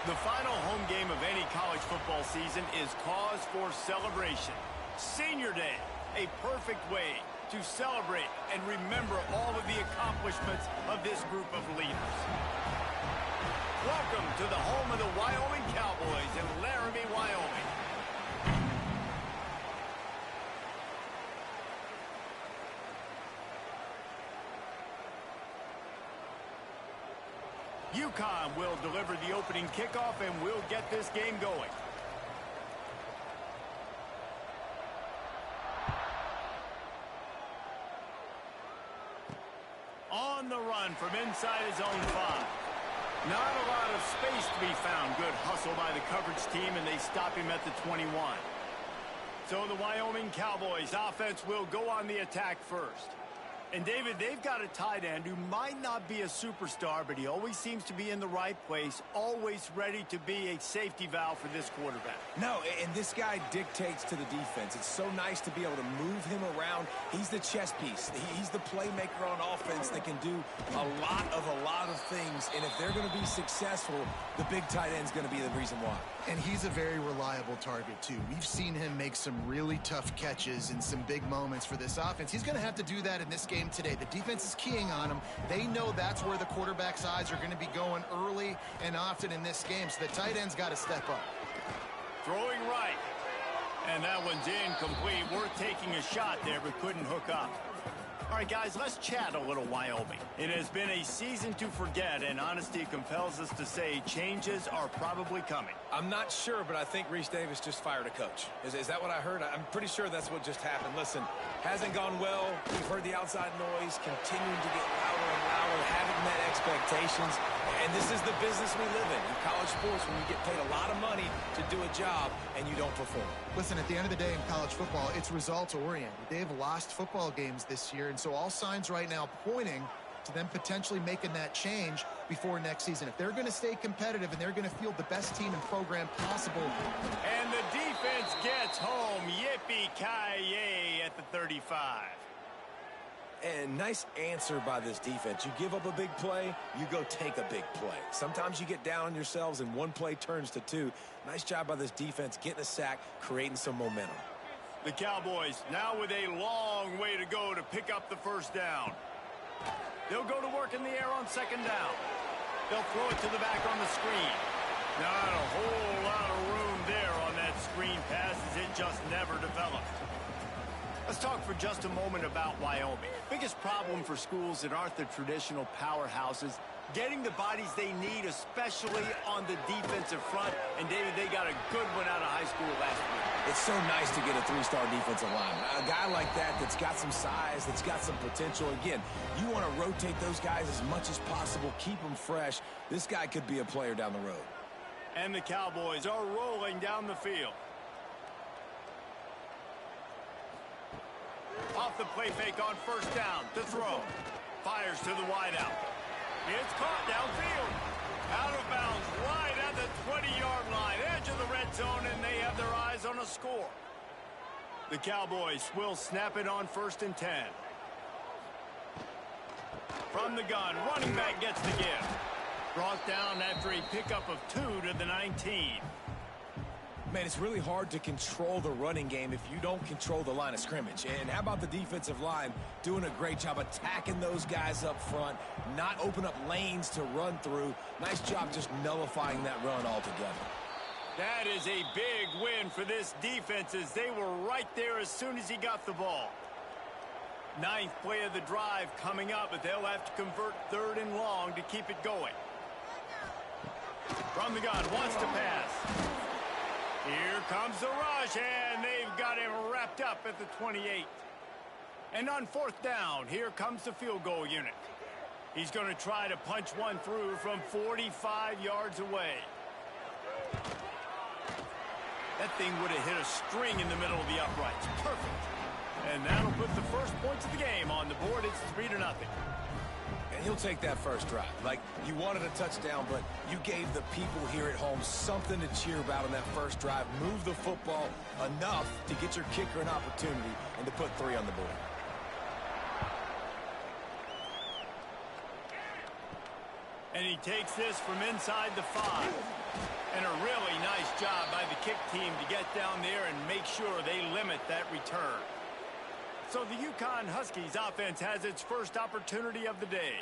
The final home game of any college football season is cause for celebration. Senior Day, a perfect way to celebrate and remember all of the accomplishments of this group of leaders. Welcome to the home of the Wyoming Cowboys in Laramie, Wyoming. UConn will deliver the opening kickoff, and we'll get this game going. On the run from inside his own 5. Not a lot of space to be found. Good hustle by the coverage team, and they stop him at the 21. So the Wyoming Cowboys offense will go on the attack first. And, David, they've got a tight end who might not be a superstar, but he always seems to be in the right place, always ready to be a safety valve for this quarterback. No, and this guy dictates to the defense. It's so nice to be able to move him around. He's the chess piece. He's the playmaker on offense that can do a lot of things. And if they're going to be successful, the big tight end's going to be the reason why. And he's a very reliable target, too. We've seen him make some really tough catches in some big moments for this offense. He's going to have to do that in this game today. The defense is keying on him. They know that's where the quarterback's eyes are going to be going early and often in this game, so the tight end's got to step up. Throwing right. And that one's incomplete. Worth taking a shot there, but couldn't hook up. All right, guys, let's chat a little Wyoming. It has been a season to forget, and honesty compels us to say changes are probably coming. I'm not sure, but I think Reese Davis just fired a coach. Is that what I heard? I'm pretty sure that's what just happened. Listen, hasn't gone well. We've heard the outside noise, continuing to get louder and louder, haven't met expectations. And this is the business we live in college sports, when you get paid a lot of money to do a job and you don't perform. Listen, at the end of the day in college football, it's results-oriented. They've lost football games this year, and so all signs right now pointing to them potentially making that change before next season. If they're going to stay competitive and they're going to field the best team and program possible. And the defense gets home. Yippee-ki-yay at the 35. And nice answer by this defense. You give up a big play, you go take a big play. Sometimes you get down on yourselves and one play turns to two. Nice job by this defense getting a sack, creating some momentum. The Cowboys now with a long way to go to pick up the first down. They'll go to work in the air on second down. They'll throw it to the back on the screen. Not a whole lot of room there on that screen pass, as it just never developed. Let's talk for just a moment about Wyoming. Biggest problem for schools that aren't the traditional powerhouses, getting the bodies they need, especially on the defensive front. And, David, they got a good one out of high school last week. It's so nice to get a 3-star defensive lineman. A guy like that's got some size, that's got some potential. Again, you want to rotate those guys as much as possible, keep them fresh. This guy could be a player down the road. And the Cowboys are rolling down the field. Off the play fake on first down to throw. Fires to the wideout. It's caught downfield. Out of bounds right at the 20-yard line. Edge of the red zone, and they have their eyes on a score. The Cowboys will snap it on 1st and 10. From the gun, running back gets the give. Brought down after a pickup of 2 to the 19. Man, it's really hard to control the running game if you don't control the line of scrimmage. And how about the defensive line doing a great job attacking those guys up front, not open up lanes to run through. Nice job just nullifying that run altogether. That is a big win for this defense, as they were right there as soon as he got the ball. 9th play of the drive coming up, but they'll have to convert 3rd and long to keep it going. From the gun, wants to pass. Here comes the rush, and they've got him wrapped up at the 28. And on 4th down, here comes the field goal unit. He's going to try to punch one through from 45 yards away. That thing would have hit a string in the middle of the uprights. Perfect. And that'll put the first points of the game on the board. It's 3-0. And he'll take that first drive. Like, you wanted a touchdown, but you gave the people here at home something to cheer about on that first drive. Move the football enough to get your kicker an opportunity and to put 3 on the board. And he takes this from inside the 5. And a really nice job by the kick team to get down there and make sure they limit that return. So the UConn Huskies offense has its first opportunity of the day.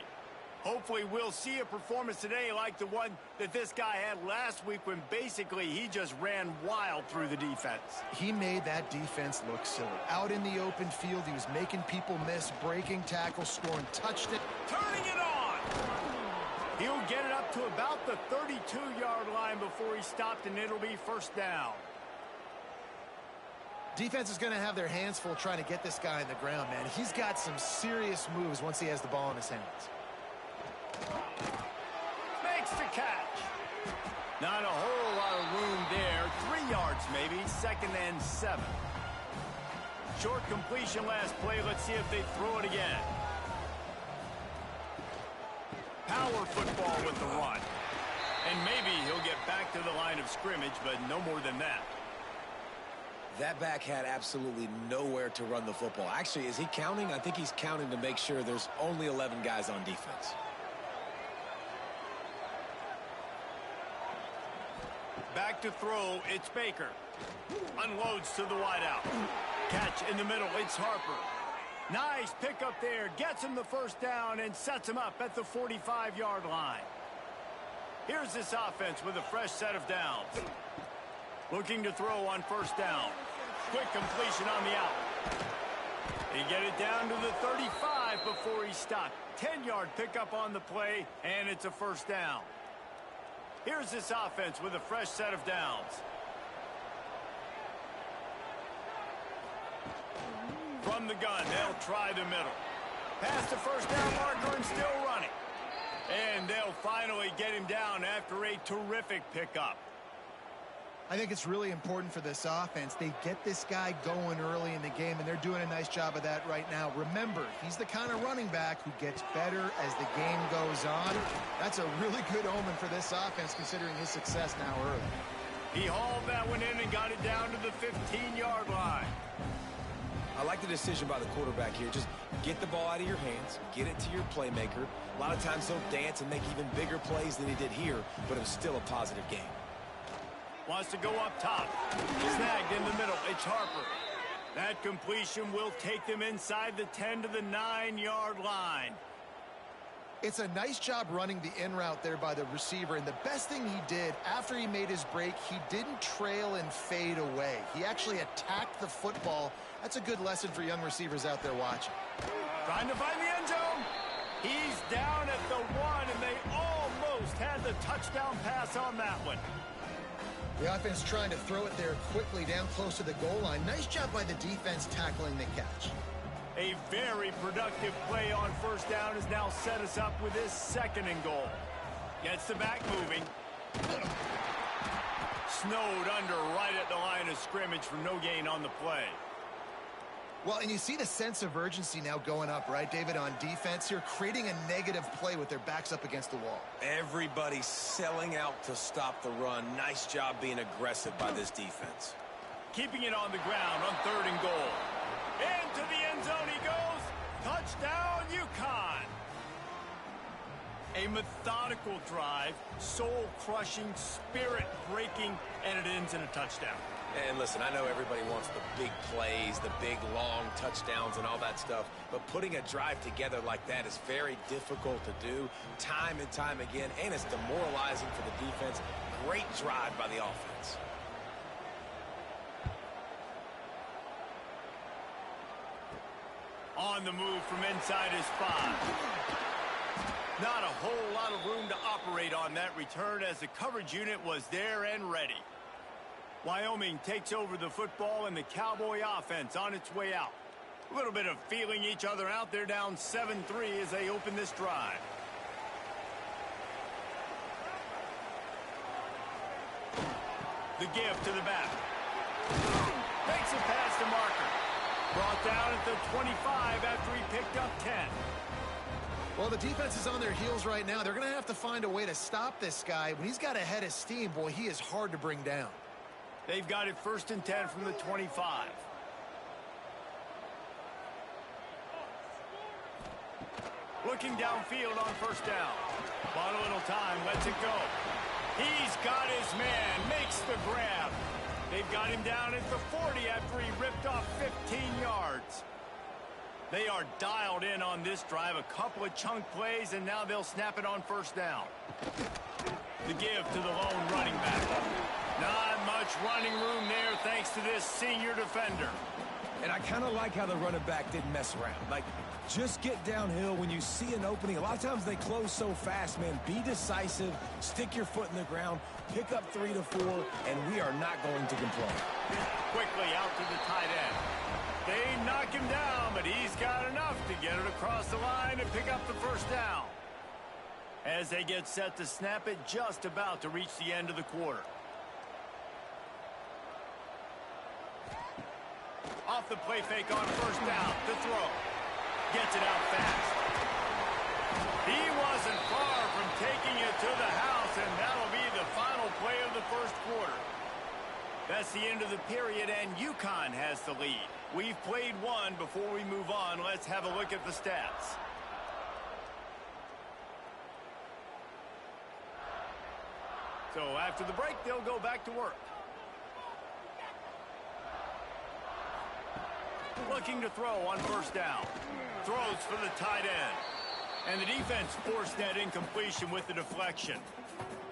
Hopefully we'll see a performance today like the one that this guy had last week when basically he just ran wild through the defense. He made that defense look silly. Out in the open field, he was making people miss, breaking tackles, scoring touchdowns. Turning it on! He'll get it up to about the 32-yard line before he stopped, and it'll be first down. Defense is going to have their hands full trying to get this guy on the ground, man. He's got some serious moves once he has the ball in his hands. Makes the catch. Not a whole lot of room there. 3 yards maybe. 2nd and 7. Short completion last play. Let's see if they throw it again. Power football with the run. And maybe he'll get back to the line of scrimmage, but no more than that. That back had absolutely nowhere to run the football. Actually, is he counting? I think he's counting to make sure there's only 11 guys on defense. Back to throw, it's Baker. Unloads to the wideout. Catch in the middle, it's Harper. Nice pickup there, gets him the first down and sets him up at the 45-yard line. Here's this offense with a fresh set of downs. Looking to throw on first down. Quick completion on the out. He get it down to the 35 before he stopped. 10-yard pickup on the play, and it's a first down. Here's this offense with a fresh set of downs. From the gun, they'll try the middle. Past the first down marker and still running. And they'll finally get him down after a terrific pickup. I think it's really important for this offense. They get this guy going early in the game, and they're doing a nice job of that right now. Remember, he's the kind of running back who gets better as the game goes on. That's a really good omen for this offense, considering his success now early. He hauled that one in and got it down to the 15-yard line. I like the decision by the quarterback here. Just get the ball out of your hands, get it to your playmaker. A lot of times he'll dance and make even bigger plays than he did here, but it was still a positive game. Wants to go up top. Snagged in the middle. It's Harper. That completion will take them inside the 10 to the 9-yard line. It's a nice job running the in route there by the receiver, and the best thing he did after he made his break, he didn't trail and fade away. He actually attacked the football. That's a good lesson for young receivers out there watching. Trying to find the end zone. He's down at the 1, and they almost had the touchdown pass on that one. The offense trying to throw it there quickly down close to the goal line. Nice job by the defense tackling the catch. A very productive play on first down has now set us up with his 2nd and goal. Gets the back moving. Snowed under right at the line of scrimmage for no gain on the play. Well, and you see the sense of urgency now going up, right, David, on defense here, creating a negative play with their backs up against the wall. Everybody's selling out to stop the run. Nice job being aggressive by this defense. Keeping it on the ground on 3rd and goal. Into the end zone he goes. Touchdown, UConn. A methodical drive, soul-crushing, spirit-breaking, and it ends in a touchdown. And listen, I know everybody wants the big plays, the big, long touchdowns and all that stuff, but putting a drive together like that is very difficult to do time and time again, and it's demoralizing for the defense. Great drive by the offense. On the move from inside his 5. Not a whole lot of room to operate on that return as the coverage unit was there and ready. Wyoming takes over the football and the Cowboy offense on its way out. A little bit of feeling each other out. They're down 7-3 as they open this drive. The give to the back. Makes it past the marker. Brought down at the 25 after he picked up 10. Well, the defense is on their heels right now. They're going to have to find a way to stop this guy. When he's got a head of steam, boy, he is hard to bring down. They've got it 1st and 10 from the 25. Looking downfield on first down. Bought a little time, lets it go. He's got his man, makes the grab. They've got him down at the 40 after he ripped off 15 yards. They are dialed in on this drive, a couple of chunk plays, and now they'll snap it on first down. The give to the lone running back. Not much running room there thanks to this senior defender. And I kind of like how the running back didn't mess around. Like, just get downhill when you see an opening. A lot of times they close so fast, man. Be decisive, stick your foot in the ground, pick up 3 to 4, and we are not going to complain. Quickly out to the tight end. They knock him down, but he's got enough to get it across the line and pick up the first down. As they get set to snap it, just about to reach the end of the quarter. Off the play fake on first down, to throw. Gets it out fast. He wasn't far from taking it to the house, and that'll be the final play of the first quarter. That's the end of the period, and UConn has the lead. We've played one. Before we move on, let's have a look at the stats. So after the break, they'll go back to work. Looking to throw on first down. Throws for the tight end. And the defense forced that incompletion with the deflection.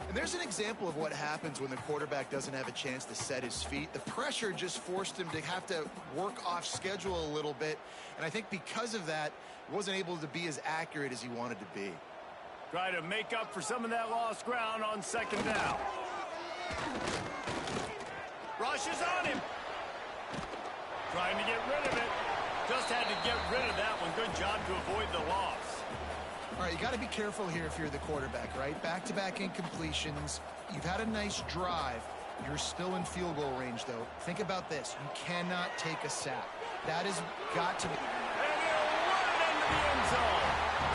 And there's an example of what happens when the quarterback doesn't have a chance to set his feet. The pressure just forced him to have to work off schedule a little bit. And I think because of that, he wasn't able to be as accurate as he wanted to be. Try to make up for some of that lost ground on second down. Rushes on him. Trying to get rid of it. Just had to get rid of that one. Good job to avoid the loss. All right, you got to be careful here if you're the quarterback, right? Back-to-back incompletions. You've had a nice drive. You're still in field goal range, though. Think about this. You cannot take a sack. That has got to be... And he'll run it into the end zone.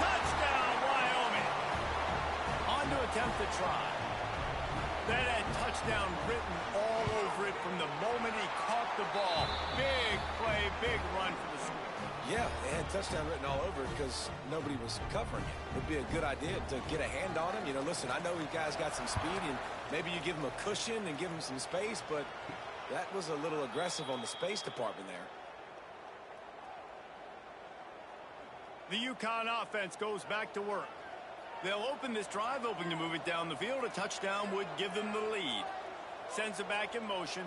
Touchdown, Wyoming. On to attempt to try. That had touchdown written all over it from the moment he caught the ball. Big play, big run for the score. Yeah, they had touchdown written all over it because nobody was covering it. It would be a good idea to get a hand on him. You know, listen, I know you guys got some speed, and maybe you give him a cushion and give him some space, but that was a little aggressive on the space department there. The UConn offense goes back to work. They'll open this drive, hoping to move it down the field. A touchdown would give them the lead. Sends it back in motion.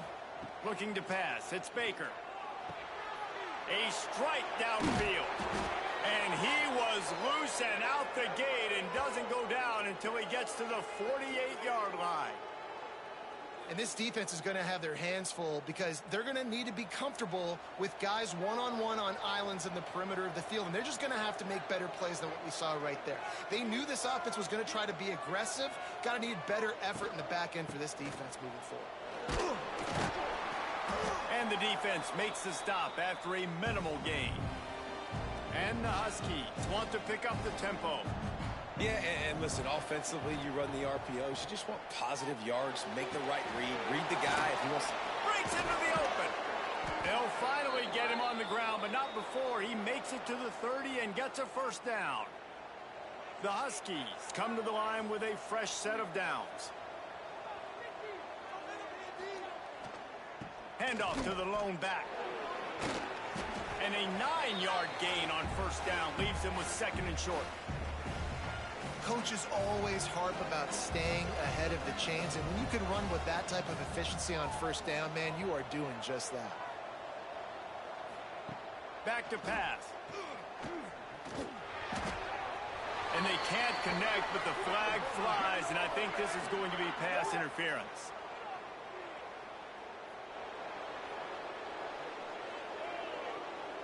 Looking to pass. It's Baker. A strike downfield. And he was loose and out the gate and doesn't go down until he gets to the 48-yard line. And this defense is going to have their hands full because they're going to need to be comfortable with guys one-on-one on islands in the perimeter of the field. And they're just going to have to make better plays than what we saw right there. They knew this offense was going to try to be aggressive. Got to need better effort in the back end for this defense moving forward. And the defense makes the stop after a minimal gain. And the Huskies want to pick up the tempo. Yeah, and listen, offensively, you run the RPOs. You just want positive yards, make the right read the guy if he wants to. Breaks into the open. They'll finally get him on the ground, but not before he makes it to the 30 and gets a first down. The Huskies come to the line with a fresh set of downs. Handoff to the lone back. And a 9-yard gain on first down leaves him with second and short. Coaches always harp about staying ahead of the chains, and when you can run with that type of efficiency on first down, man, you are doing just that. Back to pass. And they can't connect, but the flag flies, and I think this is going to be pass interference.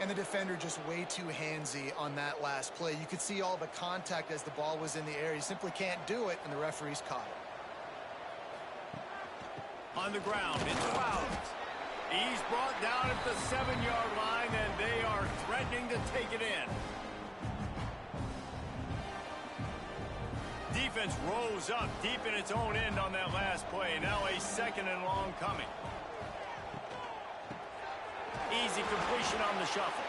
And the defender just way too handsy on that last play. You could see all the contact as the ball was in the air. He simply can't do it, and the referees caught it. On the ground, it's Flowers. He's brought down at the 7-yard line, and they are threatening to take it in. Defense rose up deep in its own end on that last play. Now a second and long coming. Easy completion on the shuffle.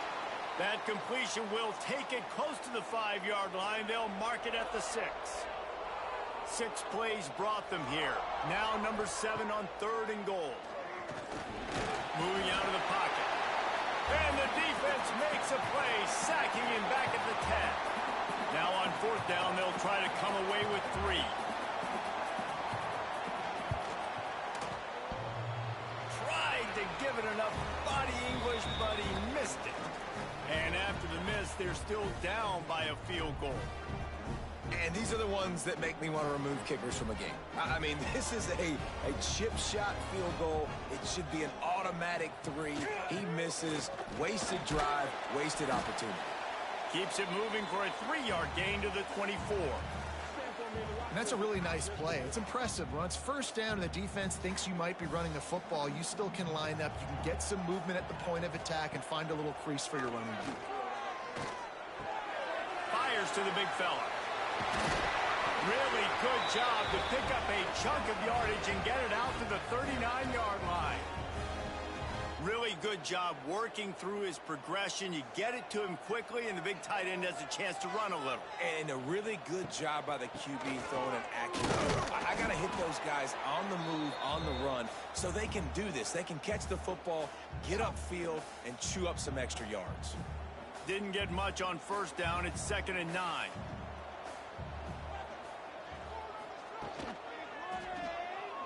That completion will take it close to the 5-yard line. They'll mark it at the 6. 6 plays brought them here. Now number 7 on 3rd and goal. Moving out of the pocket. And the defense makes a play, sacking him back at the 10. Now on 4th down, they'll try to come away with 3. Tried to give it enough body English, but he missed it. And after the miss, they're still down by a field goal. And these are the ones that make me want to remove kickers from a game. I mean, this is a chip shot field goal. It should be an automatic 3. He misses. Wasted drive, wasted opportunity. Keeps it moving for a 3-yard gain to the 24. And that's a really nice play. It's impressive. Once first down and the defense thinks you might be running the football, you still can line up. You can get some movement at the point of attack and find a little crease for your running back. Fires to the big fella. Really good job to pick up a chunk of yardage and get it out to the 39-yard line. Really good job working through his progression. You get it to him quickly, and the big tight end has a chance to run a little. And a really good job by the QB throwing an accurate. I got to hit those guys on the move, on the run, so they can do this. They can catch the football, get upfield, and chew up some extra yards. Didn't get much on first down. It's 2nd and 9.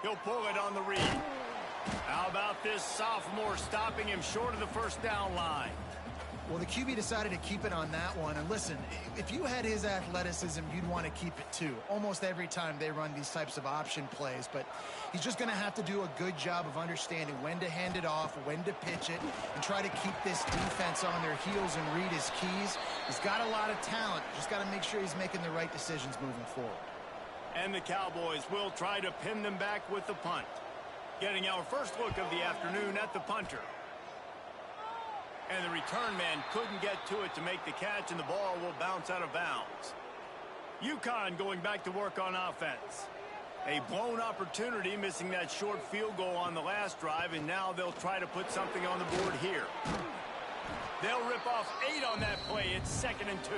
He'll pull it on the read. How about this sophomore stopping him short of the first down line? Well, the QB decided to keep it on that one. And listen, if you had his athleticism, you'd want to keep it too. Almost every time they run these types of option plays. But he's just going to have to do a good job of understanding when to hand it off, when to pitch it, and try to keep this defense on their heels and read his keys. He's got a lot of talent. Just got to make sure he's making the right decisions moving forward. And the Cowboys will try to pin them back with the punt. Getting our first look of the afternoon at the punter. And the return man couldn't get to it to make the catch, and the ball will bounce out of bounds. UConn going back to work on offense. A blown opportunity, missing that short field goal on the last drive, and now they'll try to put something on the board here. They'll rip off 8 on that play. It's 2nd and 2.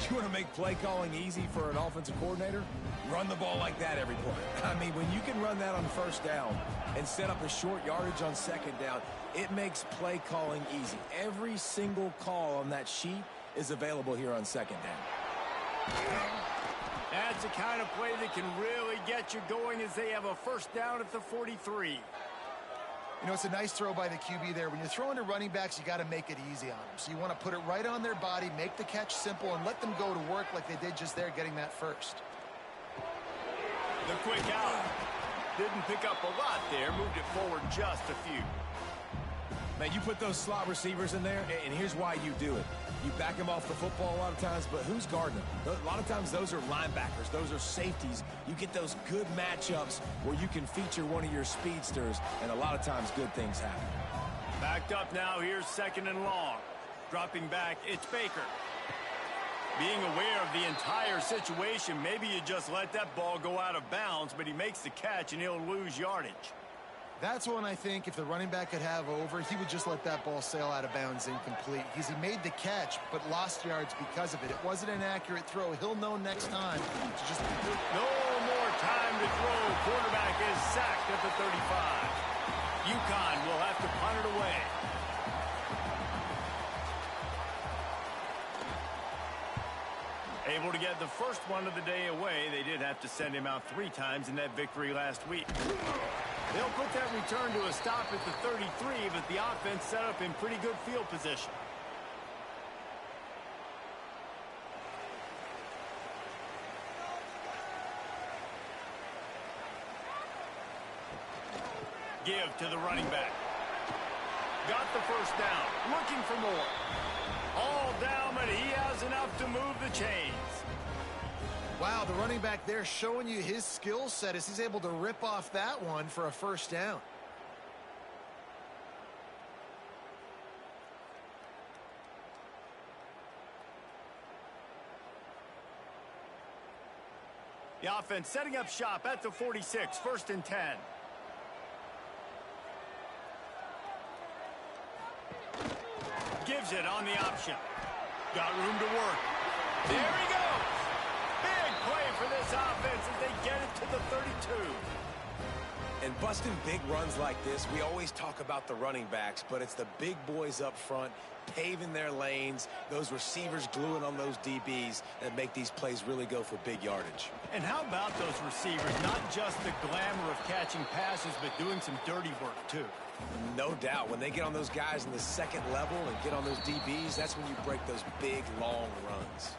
You want to make play calling easy for an offensive coordinator? Run the ball like that every play. I mean, when you can run that on first down and set up a short yardage on second down, it makes play calling easy. Every single call on that sheet is available here on second down. That's the kind of play that can really get you going as they have a first down at the 43. You know, it's a nice throw by the QB there. When you're throwing to running backs, you got to make it easy on them. So you want to put it right on their body, make the catch simple, and let them go to work like they did just there, getting that first. The quick out. Didn't pick up a lot there. Moved it forward just a few. Man, you put those slot receivers in there, and here's why you do it. You back them off the football a lot of times, but who's guarding them? A lot of times those are linebackers. Those are safeties. You get those good matchups where you can feature one of your speedsters, and a lot of times good things happen. Backed up now. Here's 2nd and long. Dropping back, it's Baker. Being aware of the entire situation, maybe you just let that ball go out of bounds, but he makes the catch, and he'll lose yardage. That's one I think if the running back could have over, he would just let that ball sail out of bounds incomplete. He made the catch, but lost yards because of it. It wasn't an accurate throw. He'll know next time to just... No more time to throw. Quarterback is sacked at the 35. UConn will have to punt it away. Able to get the first one of the day away. They did have to send him out 3 times in that victory last week. They'll put that return to a stop at the 33, but the offense set up in pretty good field position. Give to the running back. Got the first down. Looking for more. All down, but he has enough to move the chains. Wow, the running back there showing you his skill set as he's able to rip off that one for a first down. The offense setting up shop at the 46, 1st and 10. Gives it on the option. Got room to work. There he goes. Big play for this offense as they get it to the 32. And busting big runs like this, we always talk about the running backs, but it's the big boys up front paving their lanes, those receivers gluing on those DBs that make these plays really go for big yardage. And how about those receivers? Not just the glamour of catching passes, but doing some dirty work, too. No doubt. When they get on those guys in the second level and get on those DBs, that's when you break those big, long runs.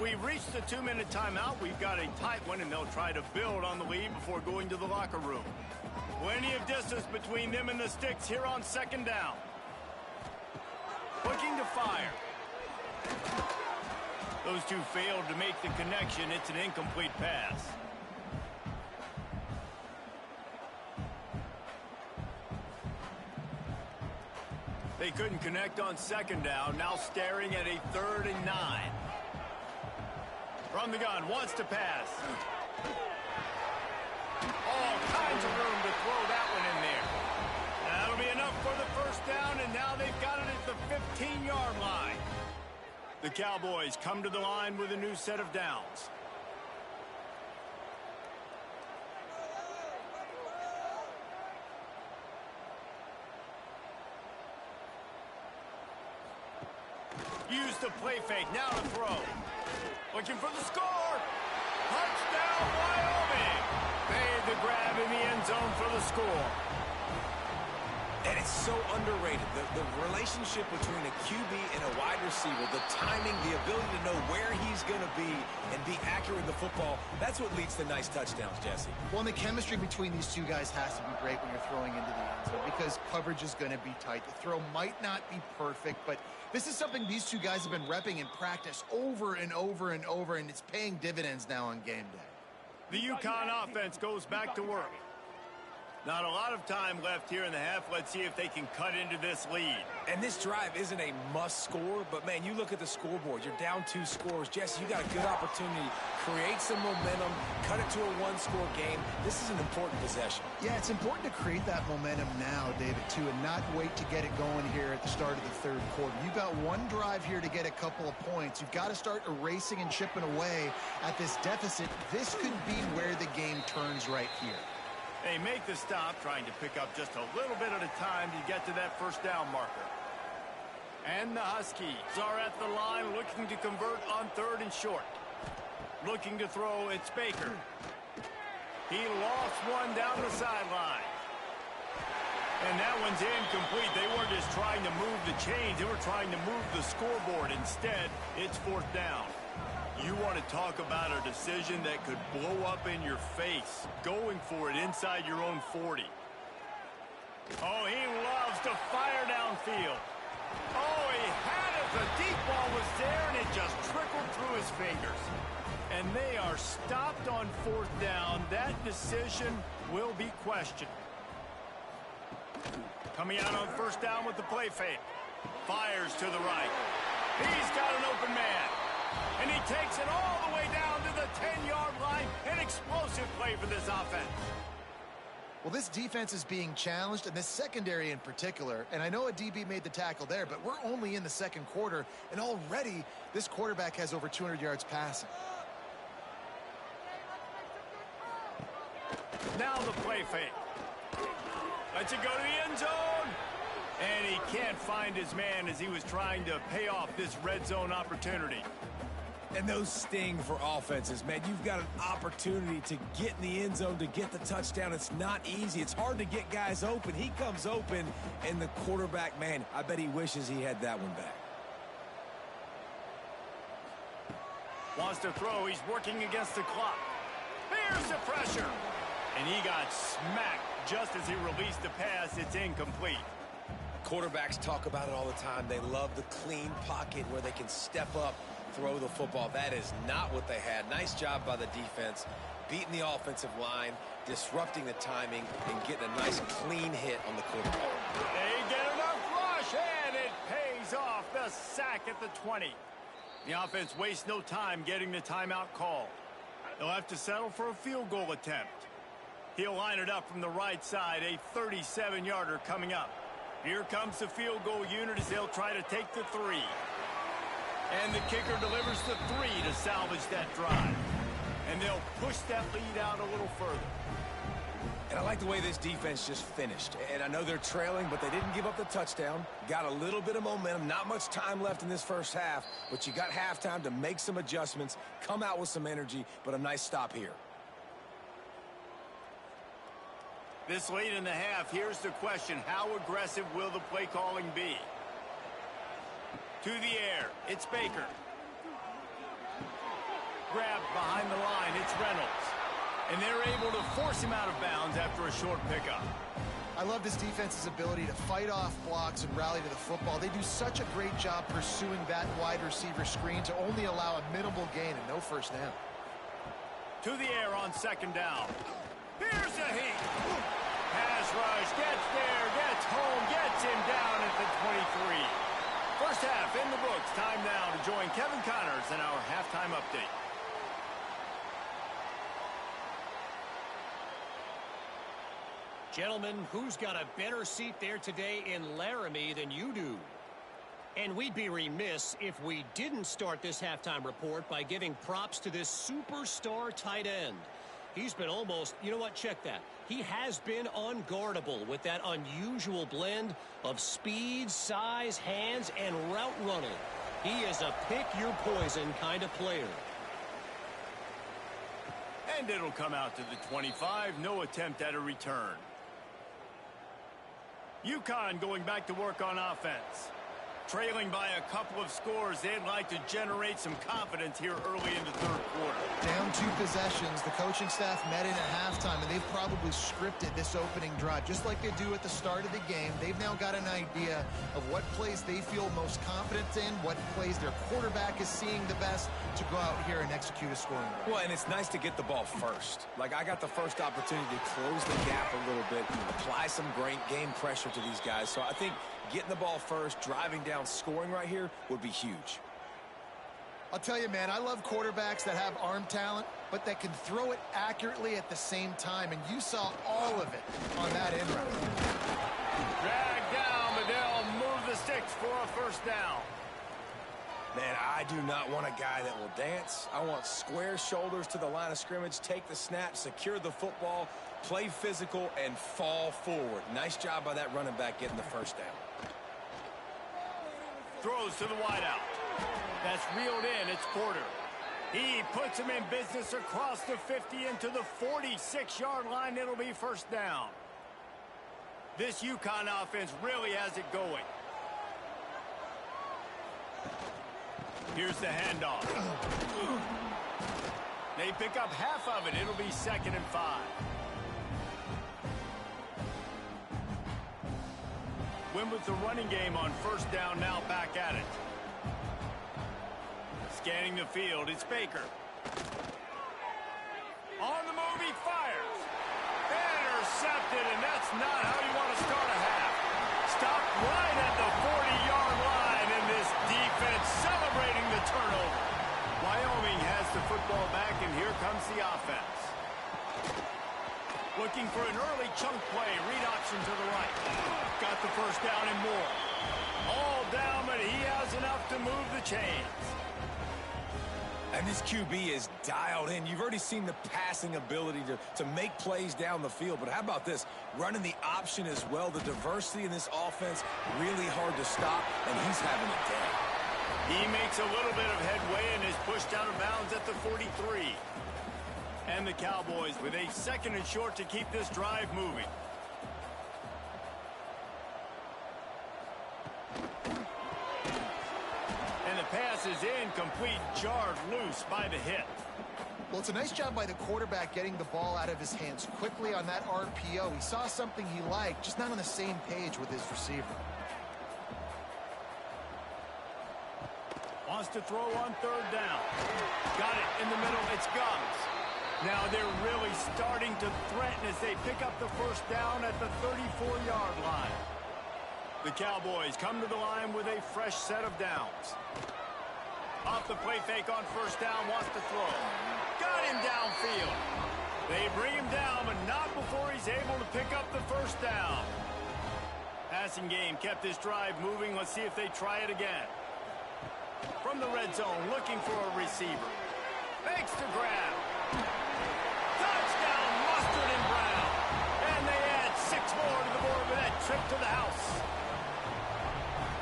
We've reached the 2-minute timeout. We've got a tight one, and they'll try to build on the lead before going to the locker room. Plenty of distance between them and the sticks here on second down. Looking to fire. Those two failed to make the connection. It's an incomplete pass. They couldn't connect on second down. Now staring at a 3rd and 9. From the gun, wants to pass. All kinds of room to throw that one in there. That'll be enough for the first down, and now they've got it at the 15-yard line. The Cowboys come to the line with a new set of downs. Use the play fake, now to throw. Looking for the score. Touchdown, Wyoming. Made the grab in the end zone for the score. And it's so underrated. The relationship between a QB and a wide receiver, the timing, the ability to know where he's going to be and be accurate with the football, that's what leads to nice touchdowns, Jesse. Well, and the chemistry between these two guys has to be great when you're throwing into the end zone because coverage is going to be tight. The throw might not be perfect, but this is something these two guys have been repping in practice over and over and over, and it's paying dividends now on game day. The UConn offense goes back to work. Not a lot of time left here in the half. Let's see if they can cut into this lead. And this drive isn't a must score, but man, you look at the scoreboard. You're down 2 scores. Jesse, you got a good opportunity. Create some momentum. Cut it to a 1-score game. This is an important possession. Yeah, it's important to create that momentum now, David, too, and not wait to get it going here at the start of the 3rd quarter. You've got one drive here to get a couple of points. You've got to start erasing and chipping away at this deficit. This could be where the game turns right here. They make the stop, trying to pick up just a little bit at a time to get to that first down marker. And the Huskies are at the line looking to convert on 3rd and short. Looking to throw, it's Baker. He lost one down the sideline. And that one's incomplete. They weren't just trying to move the chains. They were trying to move the scoreboard. Instead, it's 4th down. You want to talk about a decision that could blow up in your face, going for it inside your own 40. Oh, he loves to fire downfield. Oh, he had it. The deep ball was there, and it just trickled through his fingers. And they are stopped on 4th down. That decision will be questioned. Coming out on 1st down with the play fake. Fires to the right. He's got an open man. And he takes it all the way down to the 10-yard line. An explosive play for this offense. Well, this defense is being challenged, and this secondary in particular. And I know a DB made the tackle there, but we're only in the 2nd quarter, and already this quarterback has over 200 yards passing. Now the play fake. Lets it go to the end zone. And he can't find his man as he was trying to pay off this red zone opportunity. And those sting for offenses, man. You've got an opportunity to get in the end zone, to get the touchdown. It's not easy. It's hard to get guys open. He comes open, and the quarterback, man, I bet he wishes he had that one back. Wants to throw. He's working against the clock. Here's the pressure. And he got smacked just as he released the pass. It's incomplete. Quarterbacks talk about it all the time. They love the clean pocket where they can step up, throw the football. That is not what they had. Nice job by the defense, beating the offensive line, disrupting the timing, and getting a nice clean hit on the quarterback. They get enough rush, and it pays off. The sack at the 20. The offense wastes no time getting the timeout call. They'll have to settle for a field goal attempt. He'll line it up from the right side, a 37-yarder coming up. Here comes the field goal unit as they'll try to take the 3. And the kicker delivers the 3 to salvage that drive. And they'll push that lead out a little further. And I like the way this defense just finished. And I know they're trailing, but they didn't give up the touchdown. Got a little bit of momentum. Not much time left in this first half, but you got halftime to make some adjustments, come out with some energy, but a nice stop here. This late in the half, here's the question. How aggressive will the play calling be? To the air, it's Baker. Grabbed behind the line, it's Reynolds. And they're able to force him out of bounds after a short pickup. I love this defense's ability to fight off blocks and rally to the football. They do such a great job pursuing that wide receiver screen to only allow a minimal gain and no first down. To the air on second down. Here's a heat. Pass rush, gets there, gets home, gets him down at the 23. First half in the books. Time now to join Kevin Connors in our halftime update. Gentlemen, who's got a better seat there today in Laramie than you do? And we'd be remiss if we didn't start this halftime report by giving props to this superstar tight end. He's been almost, you know what, check that. He has been unguardable with that unusual blend of speed, size, hands, and route running. He is a pick-your-poison kind of player. And it'll come out to the 25. No attempt at a return. UConn going back to work on offense. Trailing by a couple of scores, they'd like to generate some confidence here early in the third quarter. Down 2 possessions, the coaching staff met in at halftime, and they've probably scripted this opening drive. Just like they do at the start of the game, they've now got an idea of what plays they feel most confident in, what plays their quarterback is seeing the best to go out here and execute a scoring drive. Well, and it's nice to get the ball first. Like, I got the first opportunity to close the gap a little bit, apply some great game pressure to these guys. So I think getting the ball first, driving down, scoring right here would be huge. I'll tell you, man, I love quarterbacks that have arm talent, but that can throw it accurately at the same time, and you saw all of it on that end route. Dragged down, but they'll move the sticks for a first down. Man, I do not want a guy that will dance. I want square shoulders to the line of scrimmage, take the snap, secure the football, play physical, and fall forward. Nice job by that running back getting the first down. Throws to the wideout. That's reeled in. It's Porter. He puts him in business across the 50 into the 46-yard line. It'll be first down. This UConn offense really has it going. Here's the handoff. They pick up half of it. It'll be 2nd and 5. Win with the running game on first down, now back at it. Scanning the field, it's Baker. On the move, he fires. Intercepted, and that's not how you want to start a half. Stopped right at the 40-yard line, and this defense celebrating the turnover. Wyoming has the football back, and here comes the offense. Looking for an early chunk play. Read option to the right. Got the first down and more. All down, but he has enough to move the chains. And this QB is dialed in. You've already seen the passing ability to make plays down the field. But how about this? Running the option as well. The diversity in this offense, really hard to stop, and he's having a day. He makes a little bit of headway and is pushed out of bounds at the 43. And the Cowboys with a 2nd and short to keep this drive moving. And the pass is incomplete, jarred loose by the hit. Well, it's a nice job by the quarterback getting the ball out of his hands quickly on that RPO. He saw something he liked, just not on the same page with his receiver. Wants to throw on third down. Got it in the middle. It's Gums. Now they're really starting to threaten as they pick up the first down at the 34-yard line. The Cowboys come to the line with a fresh set of downs. Off the play fake on first down, wants to throw. Got him downfield. They bring him down, but not before he's able to pick up the first down. Passing game kept this drive moving. Let's see if they try it again. From the red zone, looking for a receiver. Fakes to grab. Touchdown, Mustard and Brown. And they add 6 more to the board with that trip to the house.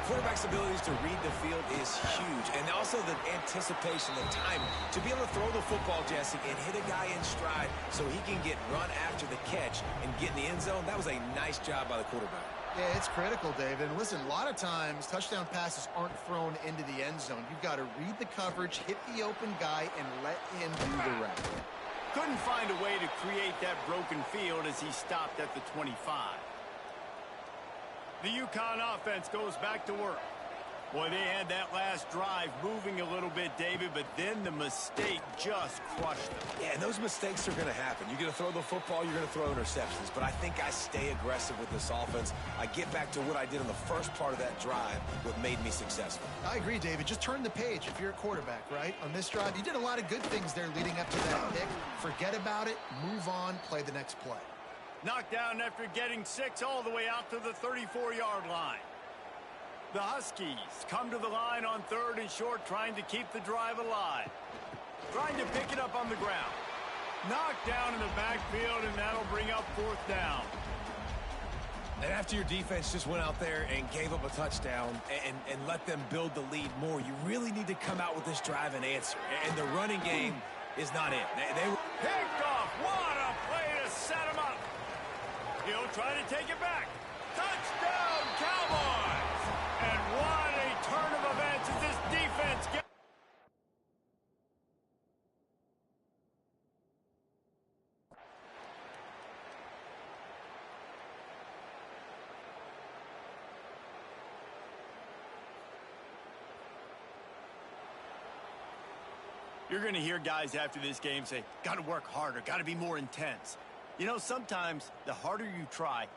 Quarterback's abilities to read the field is huge, and also the anticipation, the time to be able to throw the football, Jesse, and hit a guy in stride so he can get run after the catch and get in the end zone. That was a nice job by the quarterback. Yeah, it's critical, David. And listen, a lot of times touchdown passes aren't thrown into the end zone. You've got to read the coverage, hit the open guy, and let him do the rest. Couldn't find a way to create that broken field as he stopped at the 25. The UConn offense goes back to work. Boy, they had that last drive moving a little bit, David, but then the mistake just crushed them. Yeah, and those mistakes are going to happen. You're going to throw the football, you're going to throw interceptions. But I think I stay aggressive with this offense. I get back to what I did in the first part of that drive, what made me successful. I agree, David. Just turn the page if you're a quarterback, right? On this drive, you did a lot of good things there leading up to that pick. Forget about it, move on, play the next play. Knocked down after getting 6 all the way out to the 34-yard line. The Huskies come to the line on 3rd and short, trying to keep the drive alive. Trying to pick it up on the ground. Knocked down in the backfield, and that'll bring up 4th down. And after your defense just went out there and gave up a touchdown and let them build the lead more, you really need to come out with this drive and answer. And the running game is not it. They Picked off. What a play to set him up. He'll try to take it back. Touchdown, Cowboys! And what a turn of events as this defense gets. You're going to hear guys after this game say, got to work harder, got to be more intense. You know, sometimes the harder you try,